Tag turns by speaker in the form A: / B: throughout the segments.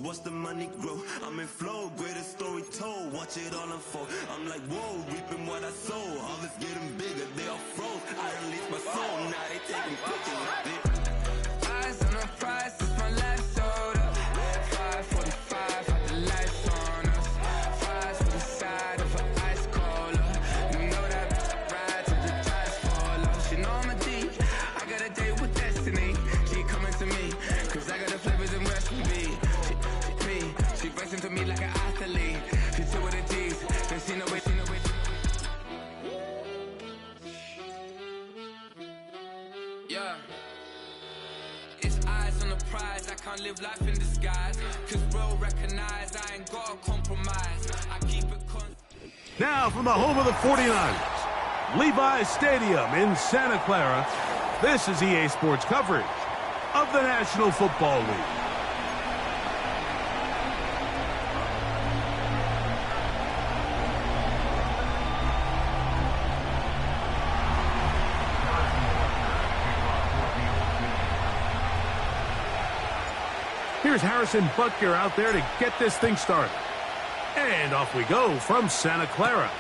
A: watch the money grow. I'm in flow, greatest story told. Watch it all unfold. I'm like, whoa, reaping what I sow. Harvest getting bigger, they all froze. I release my soul, now they taking pictures.
B: Eyes on the prize, it's my last order. 5:45, got the lights on us. Fries for the side of an ice cola. You know that ride till the tires fall off. She know I'm a D, I got a date with destiny. She coming to me, cause I got the flavors and recipe. She racing to me like an athlete. She took with the D's, then she know it. Yeah. It's eyes on the prize, I can't live life in disguise. Cause bro recognize I ain't gotta compromise. I keep it
C: Now from the home of the 49ers, Levi's Stadium in Santa Clara, this is EA Sports coverage of the National Football League. Here's Harrison Butker out there to get this thing started. And off we go from Santa Clara.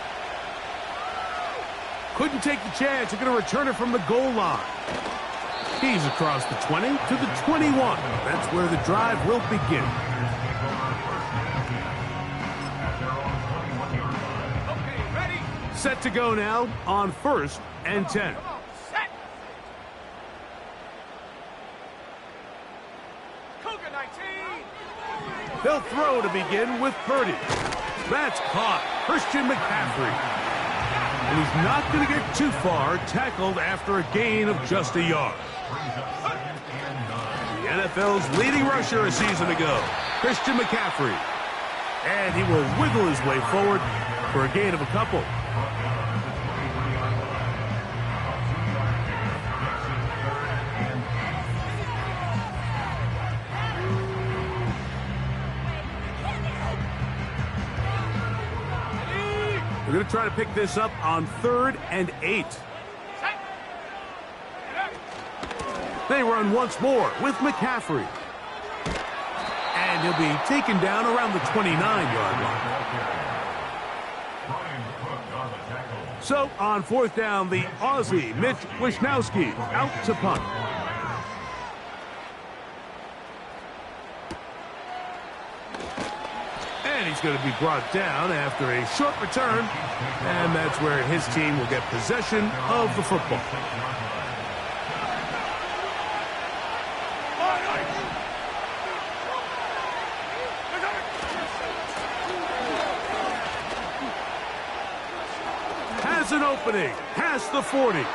C: Couldn't take the chance. They're going to return it from the goal line. He's across the 20 to the 21. That's where the drive will begin.
D: Okay, ready?
C: Set to go now on 1st and 10. They'll throw to begin with Purdy. That's caught. Christian McCaffrey. And he's not going to get too far, tackled after a gain of just a yard. The NFL's leading rusher a season ago, Christian McCaffrey. And he will wiggle his way forward for a gain of a couple. We're going to try to pick this up on 3rd and 8. They run once more with McCaffrey. And he'll be taken down around the 29-yard line. So on 4th down, the Aussie, Mitch Wishnowsky, out to punt. And he's going to be brought down after a short return. And that's where his team will get possession of the football. Has an opening. Past the 40.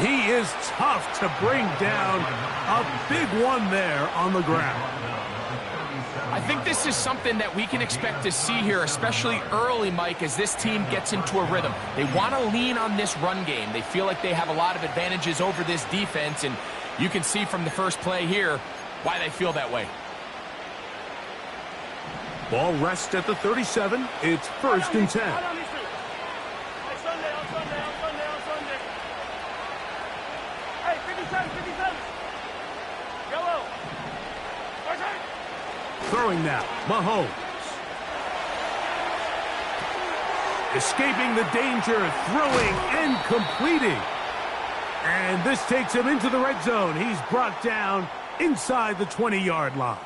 C: He is tough to bring down. A big one there on the ground.
E: I think this is something that we can expect to see here, especially early, Mike, as this team gets into a rhythm. They want to lean on this run game. They feel like they have a lot of advantages over this defense, and you can see from the first play here why they feel that way.
C: Ball rests at the 37. It's 1st and 10. Throwing now, Mahomes. Escaping the danger, throwing and completing. And this takes him into the red zone. He's brought down inside the 20-yard line.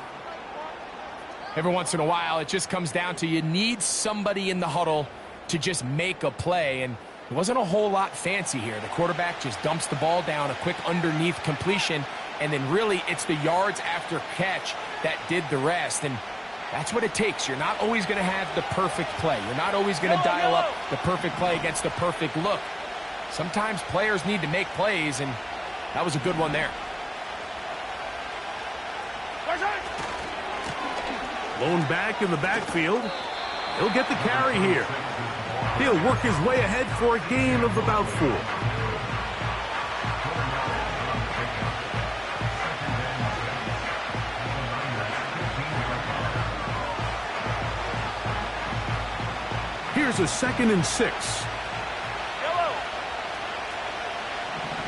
E: Every once in a while, it just comes down to you need somebody in the huddle to just make a play. And it wasn't a whole lot fancy here. The quarterback just dumps the ball down, a quick underneath completion. And then really it's the yards after catch that did the rest. And that's what it takes. You're not always going to have the perfect play. You're not always going to dial up the perfect play against the perfect look. Sometimes players need to make plays, and that was a good one there.
C: Blown back in the backfield. He'll get the carry here. He'll work his way ahead for a gain of about 4. Here's a 2nd and 6.
D: Yellow.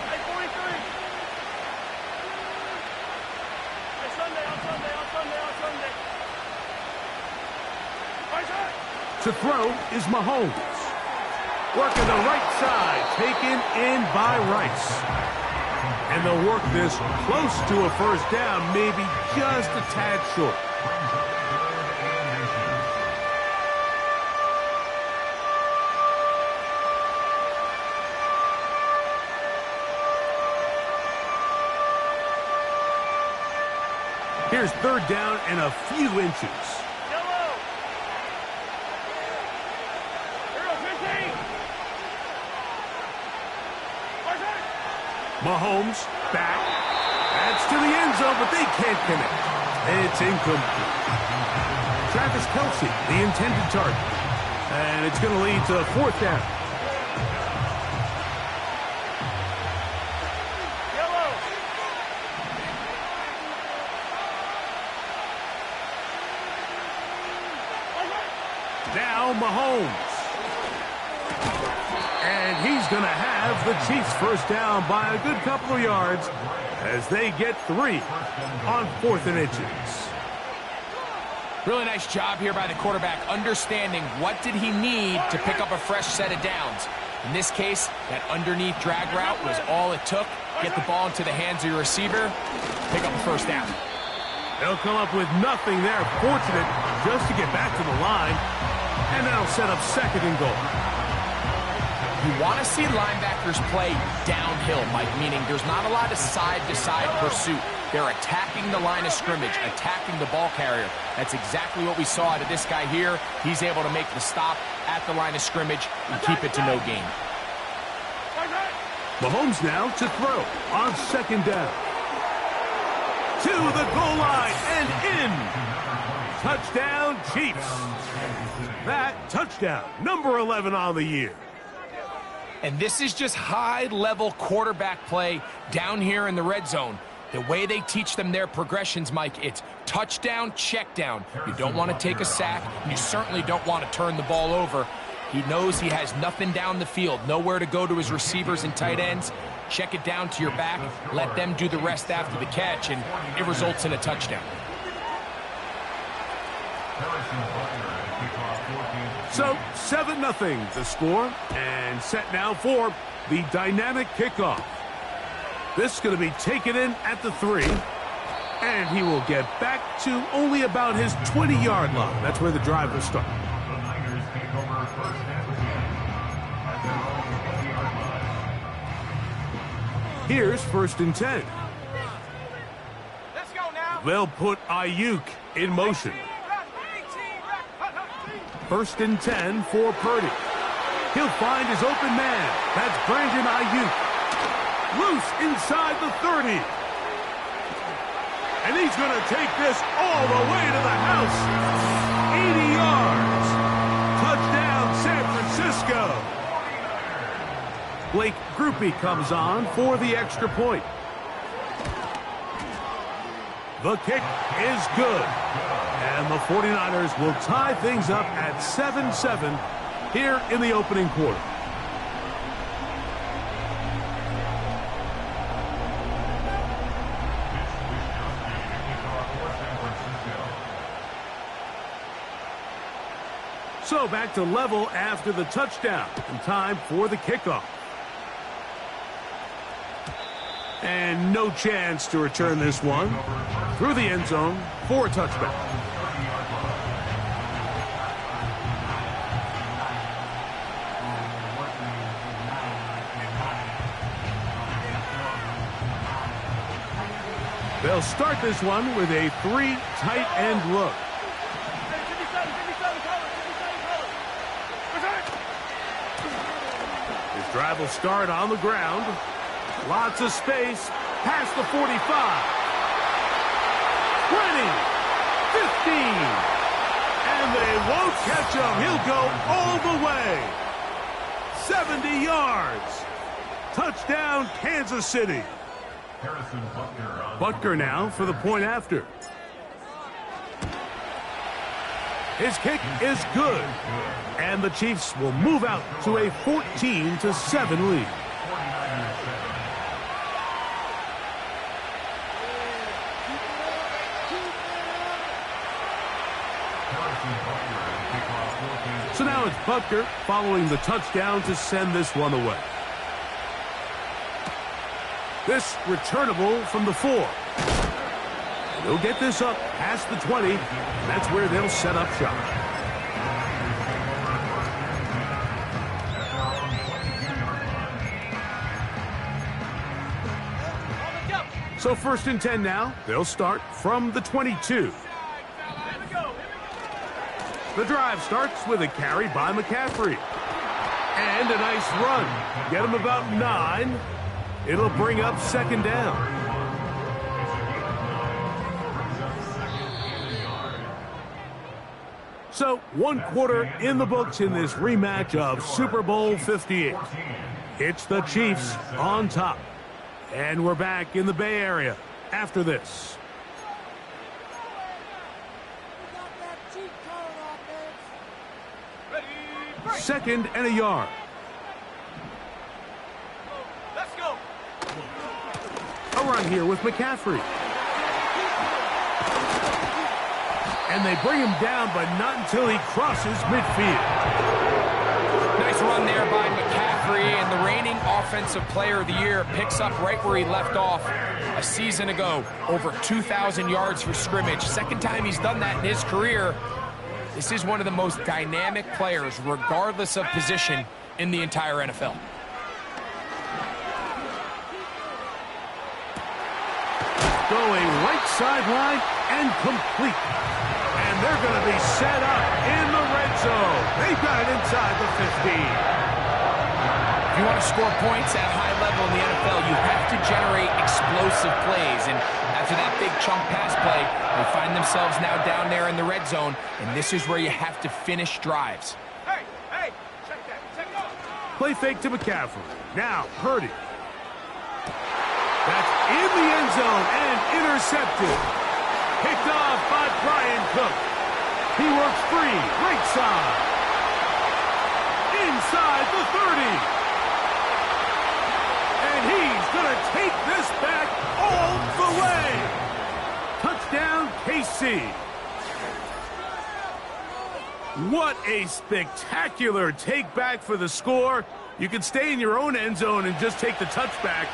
D: Hey, 43. Hey, Sunday, on Sunday.
C: To throw is Mahomes. Working the right side, taken in by Rice. And they'll work this close to a first down, maybe just a tad short. Here's third down and a few inches.
D: Yellow. Hero 15.
C: Mahomes back. That's to the end zone, but they can't connect. It's incomplete. Travis Kelce, the intended target. And it's going to lead to fourth down. Now Mahomes. And he's going to have the Chiefs first down by a good couple of yards as they get 3 on 4th and inches.
E: Really nice job here by the quarterback, understanding what did he need to pick up a fresh set of downs. In this case, that underneath drag route was all it took. Get the ball into the hands of your receiver, pick up a first down.
C: They'll come up with nothing there. Fortunate just to get back to the line. And that'll set up second and goal.
E: You want to see linebackers play downhill, Mike, meaning there's not a lot of side-to-side pursuit. They're attacking the line of scrimmage, attacking the ball carrier. That's exactly what we saw out of this guy here. He's able to make the stop at the line of scrimmage and keep it to no gain.
C: Mahomes now to throw on second down. To the goal line and in. Touchdown, Chiefs. That touchdown, number 11 on the year.
E: And this is just high-level quarterback play down here in the red zone. The way they teach them their progressions, Mike, it's touchdown, check down. You don't want to take a sack, and you certainly don't want to turn the ball over. He knows he has nothing down the field, nowhere to go to his receivers and tight ends. Check it down to your back, let them do the rest after the catch, and it results in a touchdown.
C: So, 7-0 the score, and set now for the dynamic kickoff. This is going to be taken in at the 3, and he will get back to only about his 20-yard line. That's where the drive will start. Here's 1st and 10.
D: Let's go now.
C: They'll put Ayuk in motion. 1st and 10 for Purdy. He'll find his open man. That's Brandon Ayuk. Loose inside the 30. And he's going to take this all the way to the house. 80 yards. Touchdown, San Francisco. Blake Grupe comes on for the extra point. The kick is good. And the 49ers will tie things up at 7-7 here in the opening quarter. So back to level after the touchdown, and time for the kickoff. And no chance to return this one through the end zone for a touchback. They'll start this one with a 3 tight end look. His drive will start on the ground. Lots of space, past the 45. 20, 15. And they won't catch him. He'll go all the way. 70 yards. Touchdown, Kansas City. Butker now for the point after. His kick is good. And the Chiefs will move out to a 14-7 lead. So now it's Butker following the touchdown to send this one away. This returnable from the 4. And they'll get this up past the 20, and that's where they'll set up shop. So 1st and 10 now. They'll start from the 22. The drive starts with a carry by McCaffrey. And a nice run. Get him about 9. It'll bring up 2nd down. So 1 quarter in the books in this rematch of Super Bowl 58. It's the Chiefs on top. And we're back in the Bay Area after this. Second and a yard.
D: Let's go.
C: A run here with McCaffrey. And they bring him down, but not until he crosses midfield.
E: Nice run there by McCaffrey, and the reigning Offensive Player of the Year picks up right where he left off a season ago. Over 2,000 yards for scrimmage. 2nd time he's done that in his career. This is one of the most dynamic players, regardless of position, in the entire NFL.
C: Going right sideline and complete. And they're going to be set up in the red zone. They've got it inside the 15.
E: If you want to score points at a high level in the NFL, you have to generate explosive plays. And after that big chunk pass play, they find themselves now down there in the red zone, and this is where you have to finish drives.
D: Hey, check that.
C: Play fake to McCaffrey. Now, Purdy. That's in the end zone and intercepted. Picked off by Brian Cook. He works free, right side. Inside the 30. And he's going to take this back all the way. Touchdown, KC. What a spectacular take back for the score. You can stay in your own end zone and just take the touchback.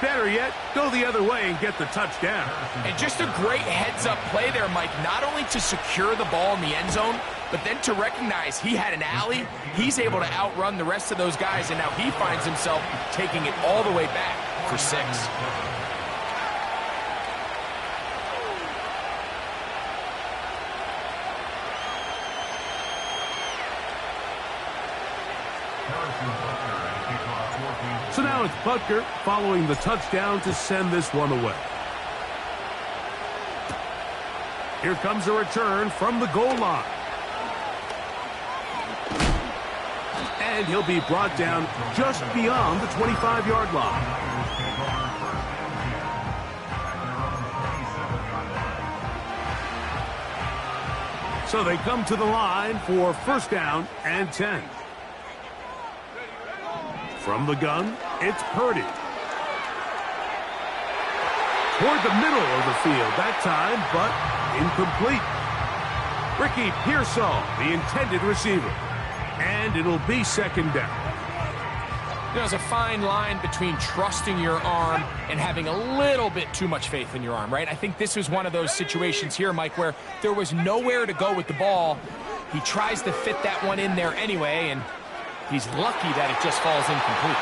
C: Better yet, go the other way and get the touchdown.
E: And just a great heads-up play there, Mike, not only to secure the ball in the end zone, but then to recognize he had an alley. He's able to outrun the rest of those guys, and now he finds himself taking it all the way back for 6.
C: So now it's Butker following the touchdown to send this one away. Here comes a return from the goal line. And he'll be brought down just beyond the 25-yard line. So they come to the line for 1st down and 10. From the gun, it's Purdy. Toward the middle of the field that time, but incomplete. Ricky Pearsall, the intended receiver. And it'll be 2nd down.
E: There's a fine line between trusting your arm and having a little bit too much faith in your arm, right? I think this was one of those situations here, Mike, where there was nowhere to go with the ball. He tries to fit that one in there anyway, and he's lucky that it just falls incomplete.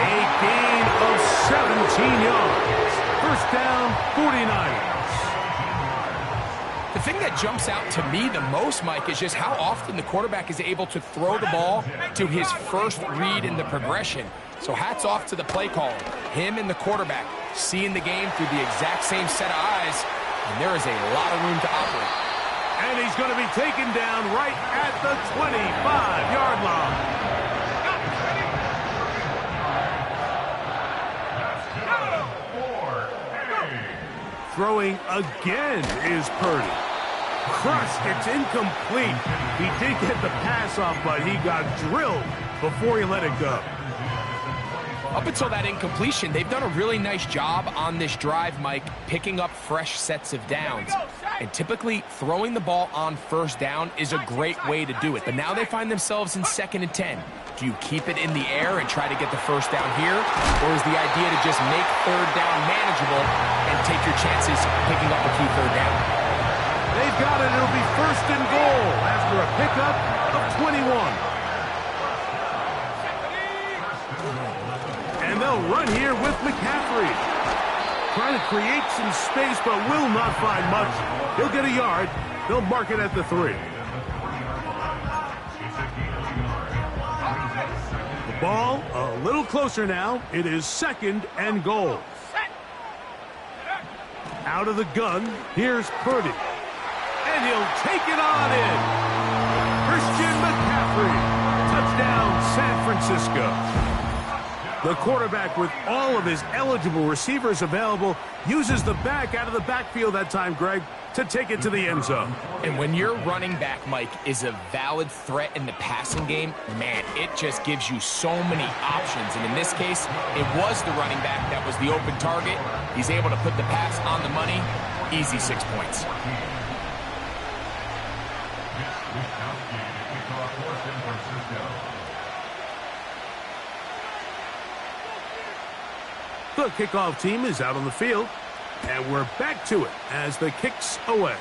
C: A gain of 17 yards. 1st down, 49ers.
E: The thing that jumps out to me the most, Mike, is just how often the quarterback is able to throw the ball to his first read in the progression. So hats off to the play caller. Him and the quarterback seeing the game through the exact same set of eyes, and there is a lot of room to operate.
C: And he's going to be taken down right at the 25-yard line. Throwing again is Purdy. Crushed, it's incomplete. He did get the pass off, but he got drilled before he let it go.
E: Up until that incompletion, they've done a really nice job on this drive, Mike, picking up fresh sets of downs. And typically, throwing the ball on first down is a great way to do it. But now they find themselves in 2nd and 10. Do you keep it in the air and try to get the first down here? Or is the idea to just make 3rd down manageable and take your chances picking up a key 3rd down?
C: They've got it. It'll be 1st and goal after a pickup of 21. And they'll run here with McCaffrey. Trying to create some space, but will not find much. He'll get a yard. They'll mark it at the 3. The ball a little closer now. It is 2nd and goal. Out of the gun, here's Purdy. And he'll take it on in. Christian McCaffrey. Touchdown, San Francisco. The quarterback, with all of his eligible receivers available, uses the back out of the backfield that time, Greg, to take it to the end zone.
E: And when your running back, Mike, is a valid threat in the passing game, man, it just gives you so many options. And in this case, it was the running back that was the open target. He's able to put the pass on the money. Easy 6 points.
C: The kickoff team is out on the field, and we're back to it as the kick's away.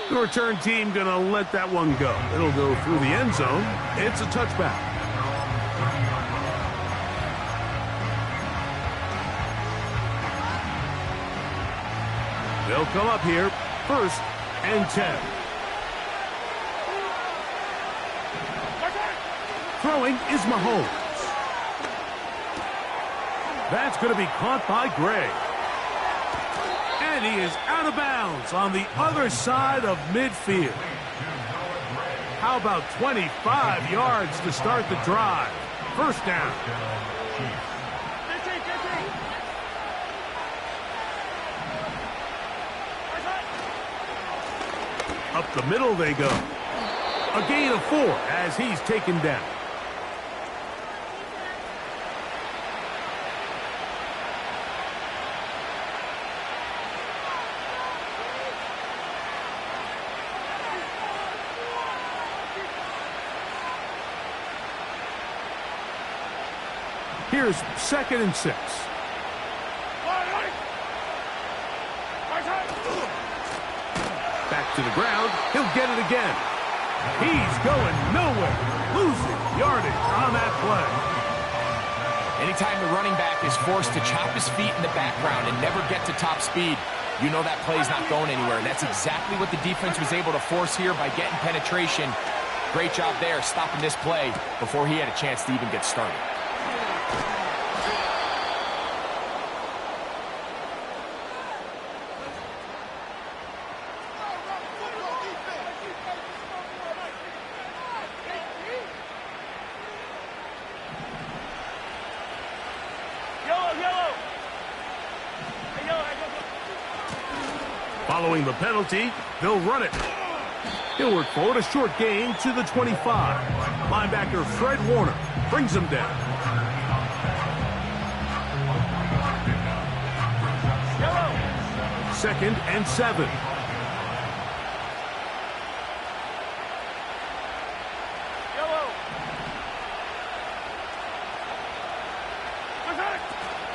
C: The return team going to let that one go. It'll go through the end zone. It's a touchback. They'll come up here, 1st and 10. Throwing is Mahomes. That's going to be caught by Gray. And he is out of bounds on the other side of midfield. How about 25 yards to start the drive? 1st down. Up the middle they go. A gain of 4 as he's taken down. Here's 2nd and 6. Back to the ground. He'll get it again. He's going nowhere. Losing yardage on that play.
E: Anytime the running back is forced to chop his feet in the background and never get to top speed, you know that play's not going anywhere. And that's exactly what the defense was able to force here by getting penetration. Great job there stopping this play before he had a chance to even get started.
C: Following the penalty, they'll run it. He'll work forward, a short gain to the 25. Linebacker Fred Warner brings him down. Second and 7.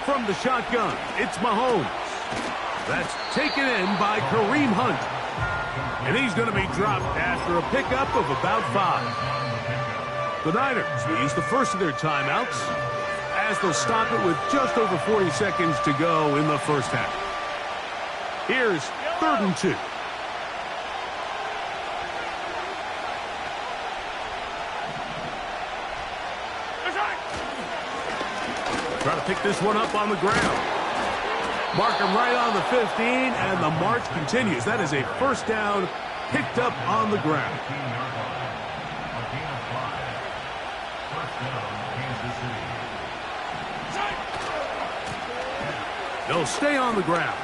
C: From the shotgun, it's Mahomes. That's taken in by Kareem Hunt. And he's going to be dropped after a pickup of about 5. The Niners will use the first of their timeouts as they'll stop it with just over 40 seconds to go in the first half. Here's 3rd and 2. Try to pick this one up on the ground. Mark him right on the 15, and the march continues. That is a 1st down picked up on the ground. They'll stay on the ground.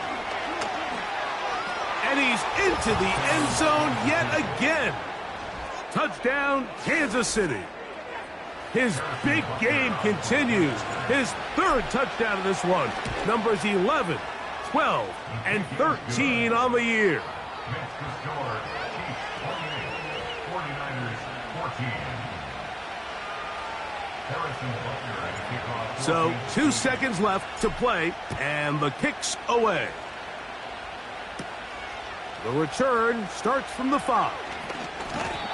C: And he's into the end zone yet again. Touchdown, Kansas City. His big game continues. His third touchdown of this one. Numbers 11, 12, and 13 on the year.
F: Makes the score Chiefs 28, 49ers 14. Harrison Butler at the kickoff.
C: So 2 seconds left to play, and the kick's away. The return starts from the 5.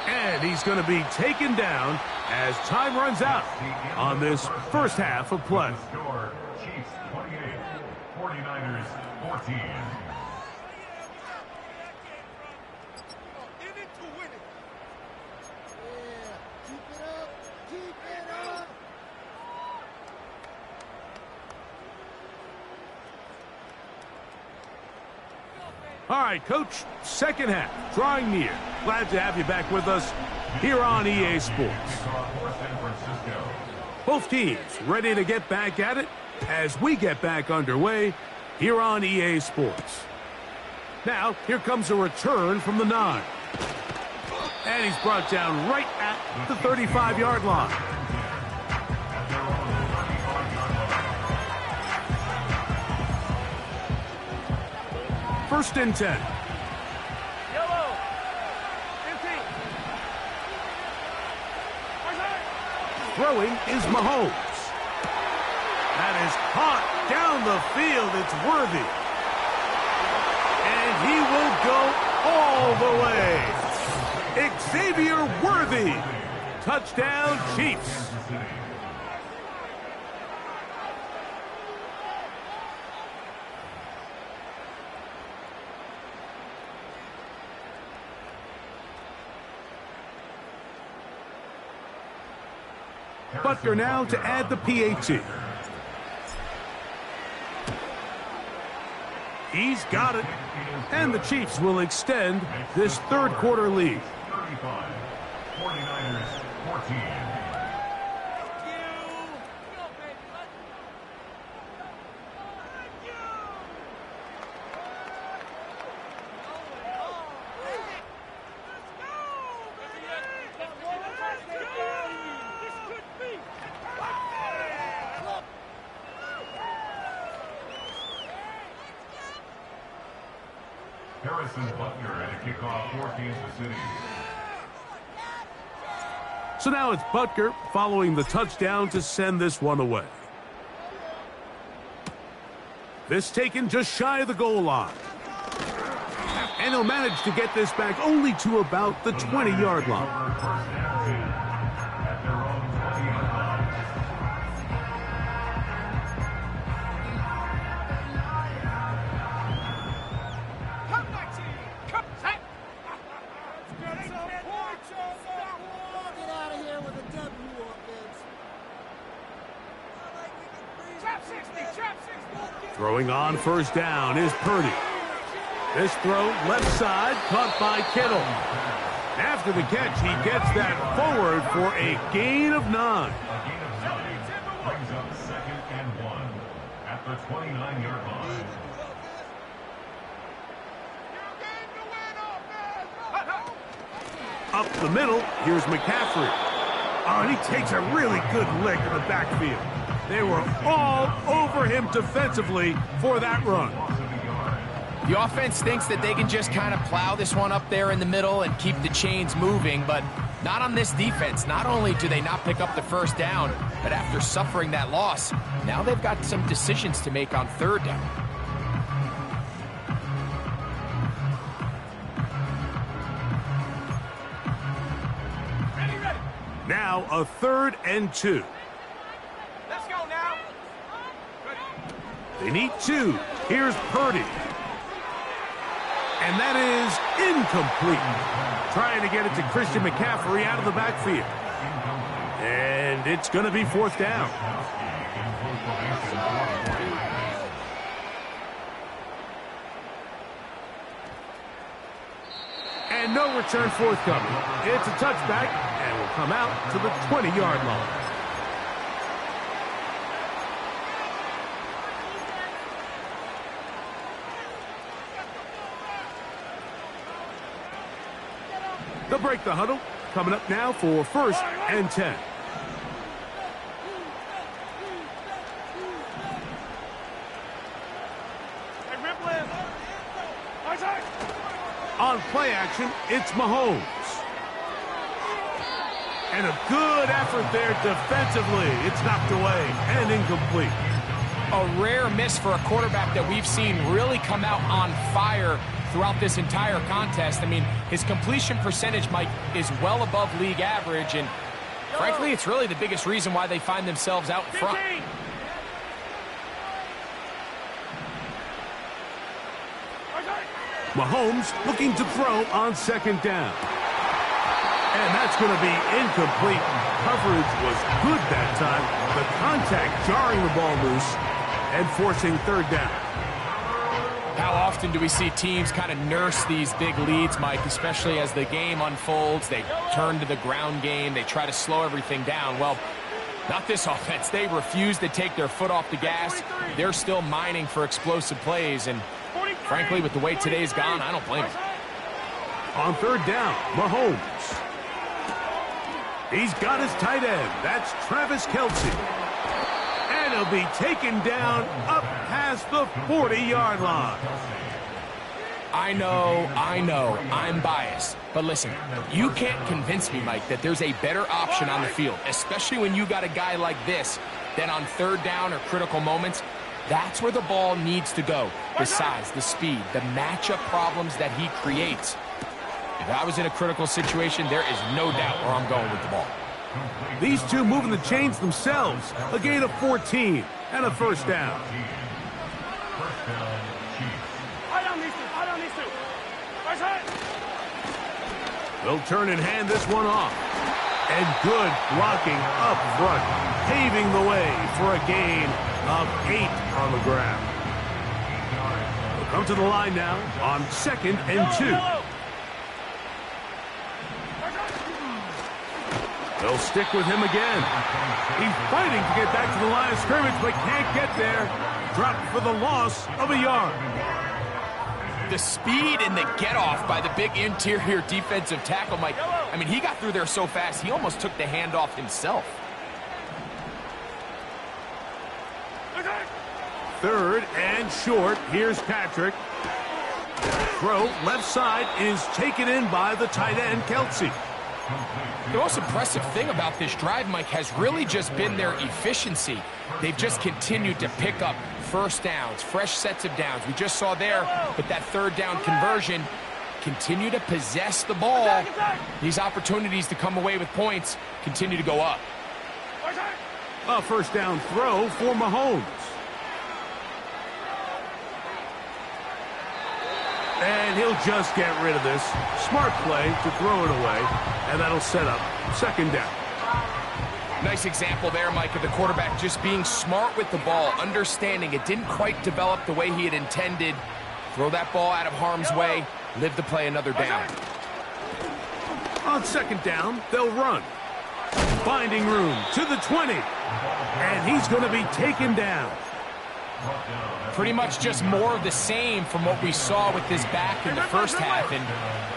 C: And he's going to be taken down as time runs out on this first half of play.
F: Score Chiefs 28, 49ers 14.
C: All right, Coach, second half, drawing near. Glad to have you back with us here on EA Sports. Both teams ready to get back at it as we get back underway here on EA Sports. Now, here comes a return from the 9. And he's brought down right at the 35-yard line. First and 10.
D: Yellow. 15.
C: Throwing is Mahomes. That is caught down the field. It's Worthy. And he will go all the way. Xavier Worthy. Touchdown, Chiefs. Butker now to add the PAT. He's got it. And the Chiefs will extend this third quarter lead.
F: 35, 49ers 14. Harrison Butler at a kickoff for Kansas City.
C: So now it's Butker following the touchdown to send this one away. This taken just shy of the goal line. And he'll manage to get this back only to about the 20-yard line. Throwing on first down is Purdy. This throw left side caught by Kittle. After the catch, he gets that forward for a gain of 9.
F: A gain of 9 brings up 2nd and 1 at the 29-yard line.
C: Up the middle, here's McCaffrey. Oh, and he takes a really good lick in the backfield. They were all over him defensively for that run.
E: The offense thinks that they can just kind of plow this one up there in the middle and keep the chains moving, but not on this defense. Not only do they not pick up the first down, but after suffering that loss, now they've got some decisions to make on third down.
C: Now a 3rd and 2.
D: Let's go now.
C: They need 2. Here's Purdy. And that is incomplete. Trying to get it to Christian McCaffrey out of the backfield. And it's going to be 4th down. And no return forthcoming. It's a touchback and will come out to the 20-yard line. They'll break the huddle. Coming up now for 1st and 10. On play action, it's Mahomes. And a good effort there defensively. It's knocked away and incomplete.
E: A rare miss for a quarterback that we've seen really come out on fire throughout this entire contest. I mean, his completion percentage, Mike, is well above league average, and frankly, it's really the biggest reason why they find themselves out front.
C: Mahomes looking to throw on second down. And that's going to be incomplete. Coverage was good that time. The contact jarring the ball loose and forcing third down.
E: How often do we see teams kind of nurse these big leads, Mike, especially as the game unfolds? They turn to the ground game. They try to slow everything down. Well, not this offense. They refuse to take their foot off the gas. They're still mining for explosive plays, and frankly, with the way today's gone, I don't blame them.
C: On third down, Mahomes. He's got his tight end. That's Travis Kelce. And he'll be taken down up past the 40-yard line.
E: I know, I'm biased. But listen, you can't convince me, Mike, that there's a better option on the field, especially when you got a guy like this, than on third down or critical moments. That's where the ball needs to go. The size, the speed, the matchup problems that he creates. If I was in a critical situation, there is no doubt where I'm going with the ball.
C: These two moving the chains themselves. A gain of 14 and a first down. They'll turn and hand this one off. And good blocking up front, paving the way for a gain of 8 on the ground. They'll come to the line now on 2nd and 2. They'll stick with him again. He's fighting to get back to the line of scrimmage, but can't get there. Dropped for the loss of a yard.
E: The speed and the get-off by the big interior defensive tackle, Mike. I mean, he got through there so fast, he almost took the handoff himself.
C: Third and short. Here's Patrick. Throw left side is taken in by the tight end, Kelce.
E: The most impressive thing about this drive, Mike, has really just been their efficiency. They've just continued to pick up first downs, fresh sets of downs. We just saw there with that third down conversion, continue to possess the ball. These opportunities to come away with points continue to go up.
C: A first down throw for Mahomes. And he'll just get rid of this. Smart play to throw it away, and that'll set up second down.
E: Nice example there, Mike, of the quarterback just being smart with the ball, understanding it didn't quite develop the way he had intended. Throw that ball out of harm's way, live to play another down.
C: On second down, they'll run. Finding room to the 20. And he's going to be taken down.
E: Pretty much just more of the same from what we saw with this back in the first half, and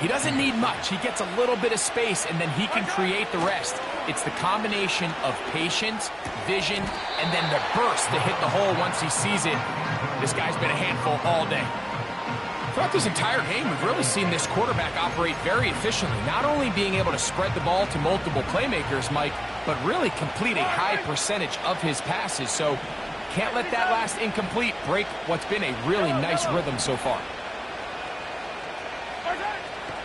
E: he doesn't need much. He gets a little bit of space, and then he can create the rest. It's the combination of patience, vision, and then the burst to hit the hole once he sees it. This guy's been a handful all day. Throughout this entire game, we've really seen this quarterback operate very efficiently, not only being able to spread the ball to multiple playmakers, Mike, but really complete a high percentage of his passes. So can't let that last incomplete break what's been a really nice rhythm so far.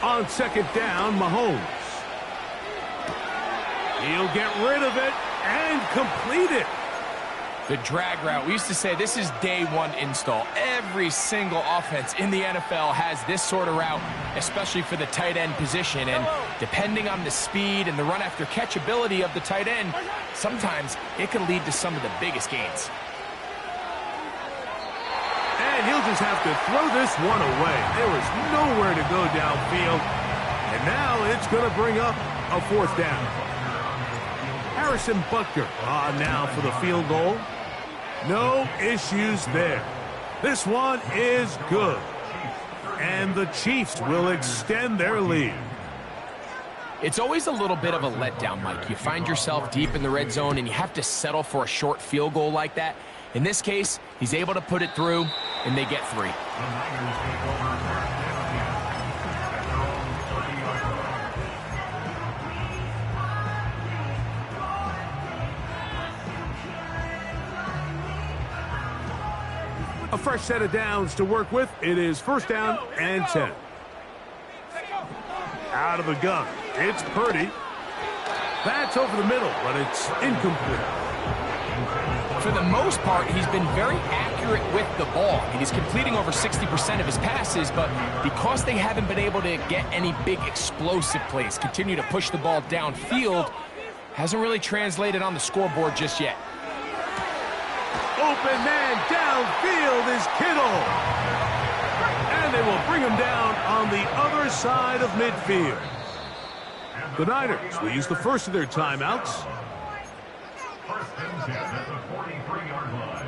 C: On second down, Mahomes. He'll get rid of it and complete it.
E: The drag route. We used to say this is day one install. Every single offense in the NFL has this sort of route, especially for the tight end position. And depending on the speed and the run after catch ability of the tight end, sometimes it can lead to some of the biggest gains.
C: And he'll just have to throw this one away. There was nowhere to go downfield. And now it's going to bring up a fourth down. Harrison Butker on now for the field goal. No issues there. This one is good. And the Chiefs will extend their lead.
E: It's always a little bit of a letdown, Mike. You find yourself deep in the red zone and you have to settle for a short field goal like that. In this case, he's able to put it through, and they get 3.
C: A fresh set of downs to work with. It is first down and 10. Out of the gun. It's Purdy. That's over the middle, but it's incomplete.
E: For the most part, he's been very accurate with the ball. He's completing over 60% of his passes, but because they haven't been able to get any big explosive plays, continue to push the ball downfield, hasn't really translated on the scoreboard just yet.
C: Open man downfield is Kittle. And they will bring him down on the other side of midfield. The Niners will use the first of their timeouts.
F: First and 10 at the 43-yard line.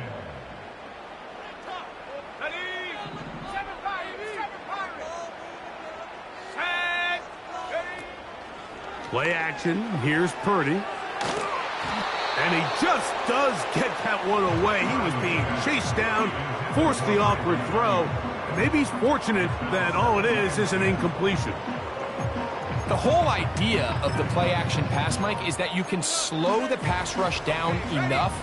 D: Ready? 7-5.
C: Play action. Here's Purdy. And he just does get that one away. He was being chased down, forced the awkward throw. Maybe he's fortunate that all it is an incompletion.
E: The whole idea of the play-action pass, Mike, is that you can slow the pass rush down enough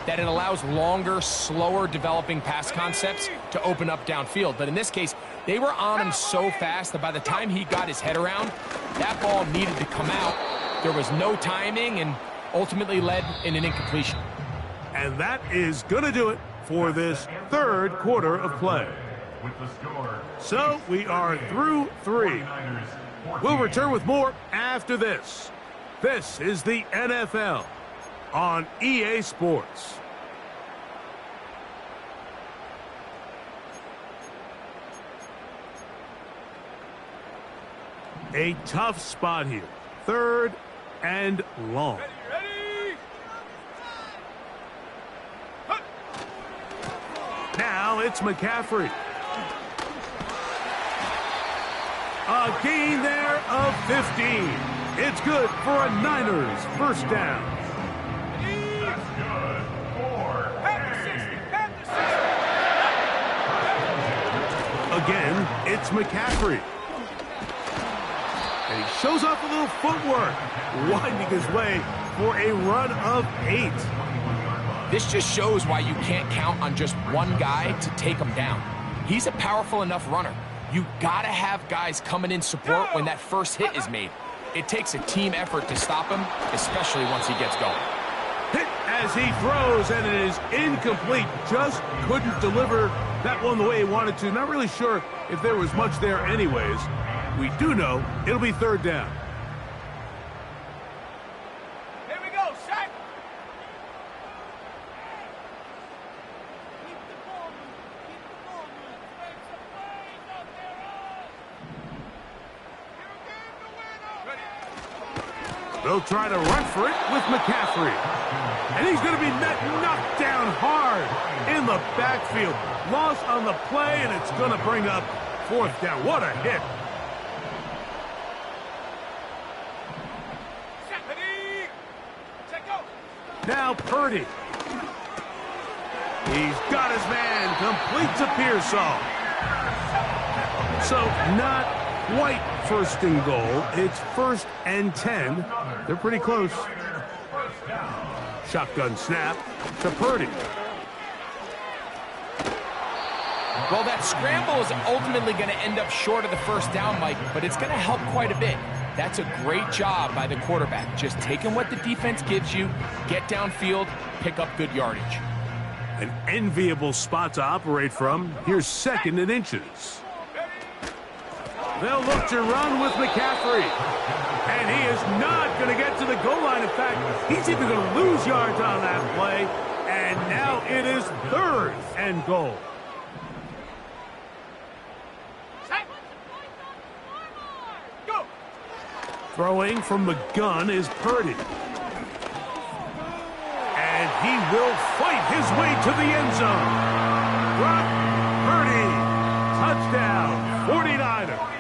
E: that it allows longer, slower developing pass concepts to open up downfield. But in this case, they were on him so fast that by the time he got his head around, that ball needed to come out. There was no timing and ultimately led in an incompletion.
C: And that is going to do it for this third quarter of play. So we are through 3. We'll return with more after this. This is the NFL on EA Sports. A tough spot here. 3rd and long.
D: Ready?
C: Now it's McCaffrey. A gain there of 15. It's good for a Niners first down.
F: That's good for
C: Again, it's McCaffrey. And he shows off a little footwork, winding his way for a run of 8.
E: This just shows why you can't count on just one guy to take him down. He's a powerful enough runner. You gotta have guys coming in support when that first hit is made. It takes a team effort to stop him, especially once he gets going.
C: Hit as he throws, and it is incomplete. Just couldn't deliver that one the way he wanted to. Not really sure if there was much there anyways. We do know it'll be 3rd down.
D: Here we go, Shaq.
C: They'll try to run for it with McCaffrey. And he's going to be knocked down hard in the backfield. Loss on the play, and it's going to bring up 4th down. What a hit.
D: Ready? Check go.
C: Now Purdy. He's got his man. Completes a Pearsall. So not quite 1st and goal. It's 1st and 10. They're pretty close. Shotgun snap to Purdy.
E: Well, that scramble is ultimately going to end up short of the first down, Mike, but it's going to help quite a bit. That's a great job by the quarterback. Just taking what the defense gives you, get downfield, pick up good yardage.
C: An enviable spot to operate from. Here's 2nd and inches. They'll look to run with McCaffrey. And he is not going to get to the goal line. In fact, he's even going to lose yards on that play. And now it is 3rd and goal.
D: Go.
C: Throwing from the gun is Purdy. And he will fight his way to the end zone. Brock Purdy. Touchdown, 49ers.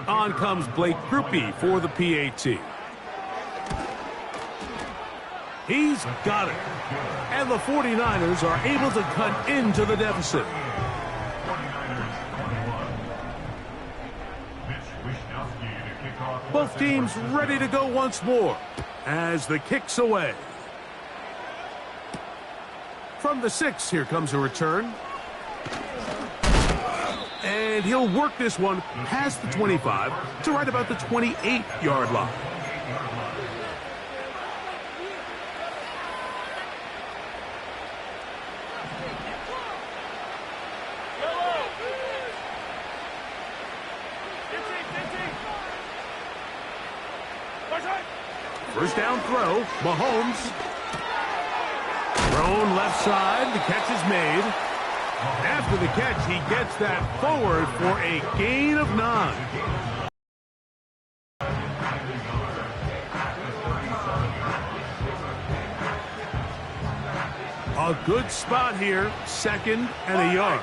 C: On comes Blake Grupe for the PAT. He's got it. And the 49ers are able to cut into the deficit. Both teams ready to go once more as the kick's away. From the 6, here comes a return. And he'll work this one past the 25 to right about the 28-yard line. First down throw, Mahomes. Thrown left side, the catch is made. After the catch, he gets that forward for a gain of 9. A good spot here, 2nd and a yard.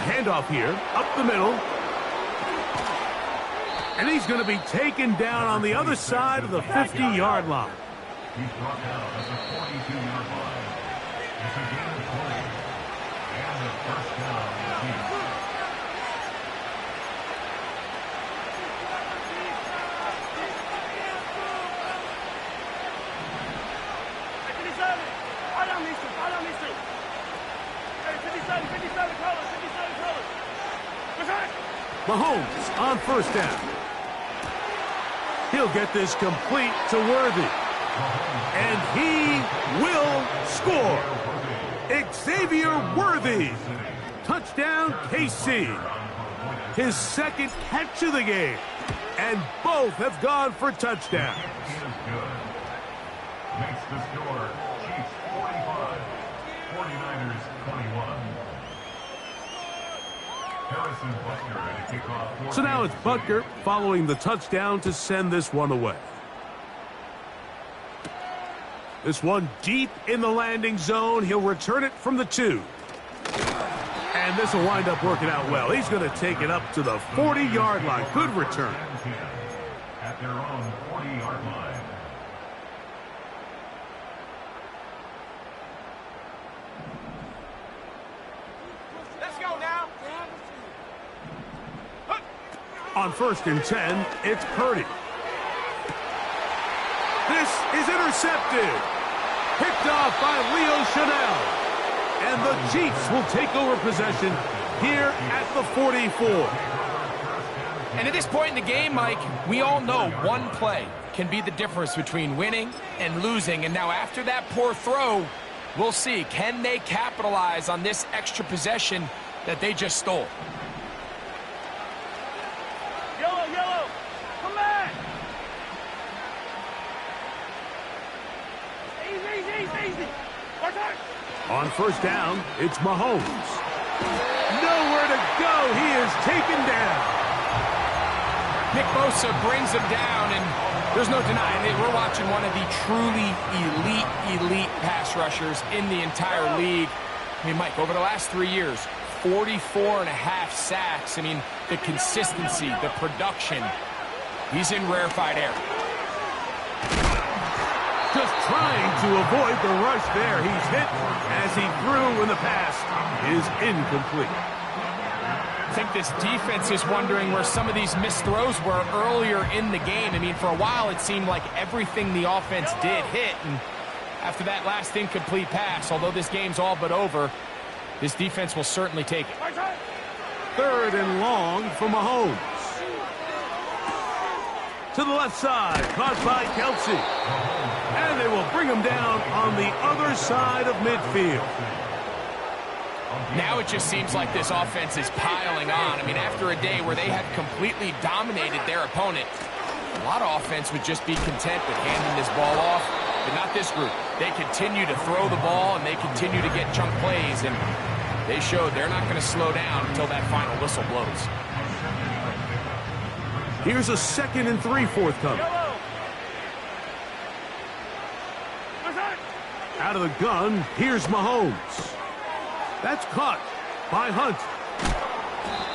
C: Handoff here, up the middle. And he's going to be taken down on the other side of the 50-yard line.
F: He's brought down at the 42-yard line. It's a gain of 20. And a first down team.
C: Mahomes on first down. He'll get this complete to Worthy. And he will score. Xavier Worthy. Touchdown, KC. His 2nd catch of the game. And both have gone for touchdowns.
F: Makes the score Chiefs 45, 49ers 21.
C: So now it's Butker following the touchdown to send this one away. This one deep in the landing zone. He'll return it from the 2. And this will wind up working out well. He's going to take it up to the 40-yard line. Good return.
F: At their own 40-yard line.
C: On 1st and 10, it's Purdy. This is intercepted. Picked off by Leo Chanel. And the Chiefs will take over possession here at the 44.
E: And at this point in the game, Mike, we all know one play can be the difference between winning and losing. And now after that poor throw, we'll see. Can they capitalize on this extra possession that they just stole?
C: On first down, it's Mahomes. Nowhere to go. He is taken down.
E: Nick Bosa brings him down, and there's no denying it. We're watching one of the truly elite pass rushers in the entire league. I mean, Mike, over the last 3 years, 44.5 sacks. I mean, the consistency, the production. He's in rarefied air.
C: Just trying to avoid the rush there. He's hit as he threw, and the pass is incomplete.
E: I think this defense is wondering where some of these missed throws were earlier in the game. I mean, for a while it seemed like everything the offense did hit, and after that last incomplete pass, although this game's all but over, this defense will certainly take it.
C: 3rd and long for Mahomes. To the left side, caught by Kelsey. And they will bring him down on the other side of midfield.
E: Now it just seems like this offense is piling on. I mean, after a day where they had completely dominated their opponent, a lot of offense would just be content with handing this ball off, but not this group. They continue to throw the ball, and they continue to get chunk plays, and they showed they're not going to slow down until that final whistle blows.
C: Here's a 2nd and 3 forthcoming. Out of the gun, here's Mahomes. That's caught by Hunt.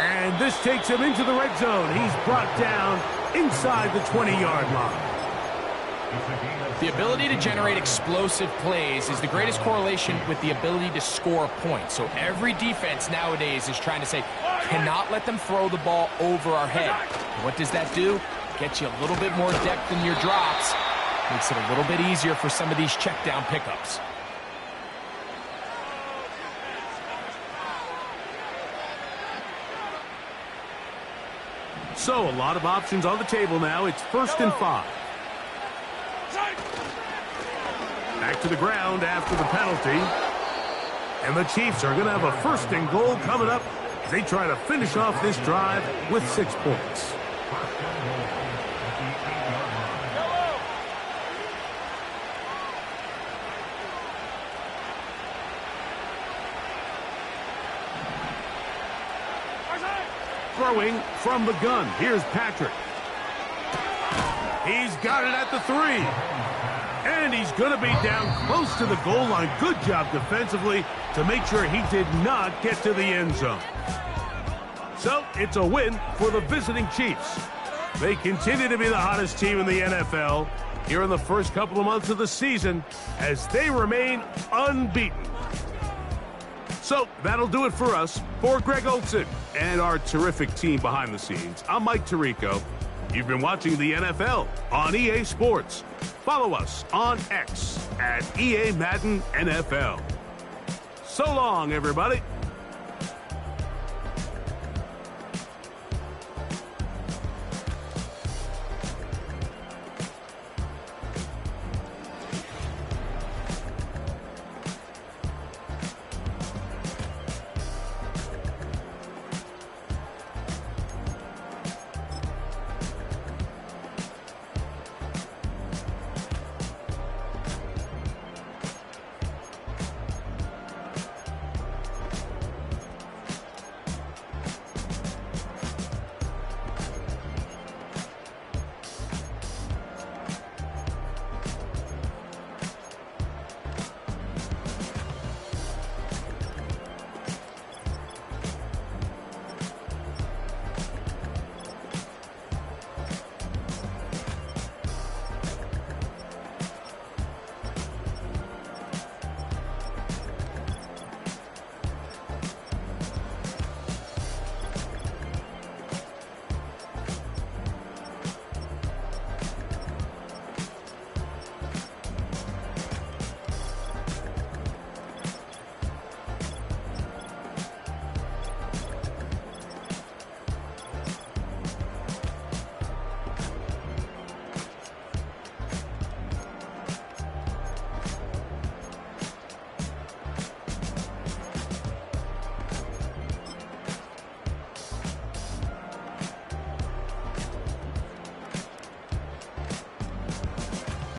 C: And this takes him into the red zone. He's brought down inside the 20-yard line.
E: The ability to generate explosive plays is the greatest correlation with the ability to score points. So every defense nowadays is trying to say, Cannot let them throw the ball over our head. What does that do? Gets you a little bit more depth in your drops. Makes it a little bit easier for some of these check down pickups.
C: So a lot of options on the table now. It's 1st and 5. Back to the ground after the penalty. And the Chiefs are going to have a 1st and goal coming up as they try to finish off this drive with 6 points. Throwing from the gun. Here's Patrick. He's got it at the 3. And he's going to be down close to the goal line. Good job defensively to make sure he did not get to the end zone. So it's a win for the visiting Chiefs. They continue to be the hottest team in the NFL here in the first couple of months of the season as they remain unbeaten. So that'll do it for us. For Greg Olsen and our terrific team behind the scenes, I'm Mike Tirico. You've been watching the NFL on EA Sports. Follow us on X at EA Madden NFL. So long, everybody.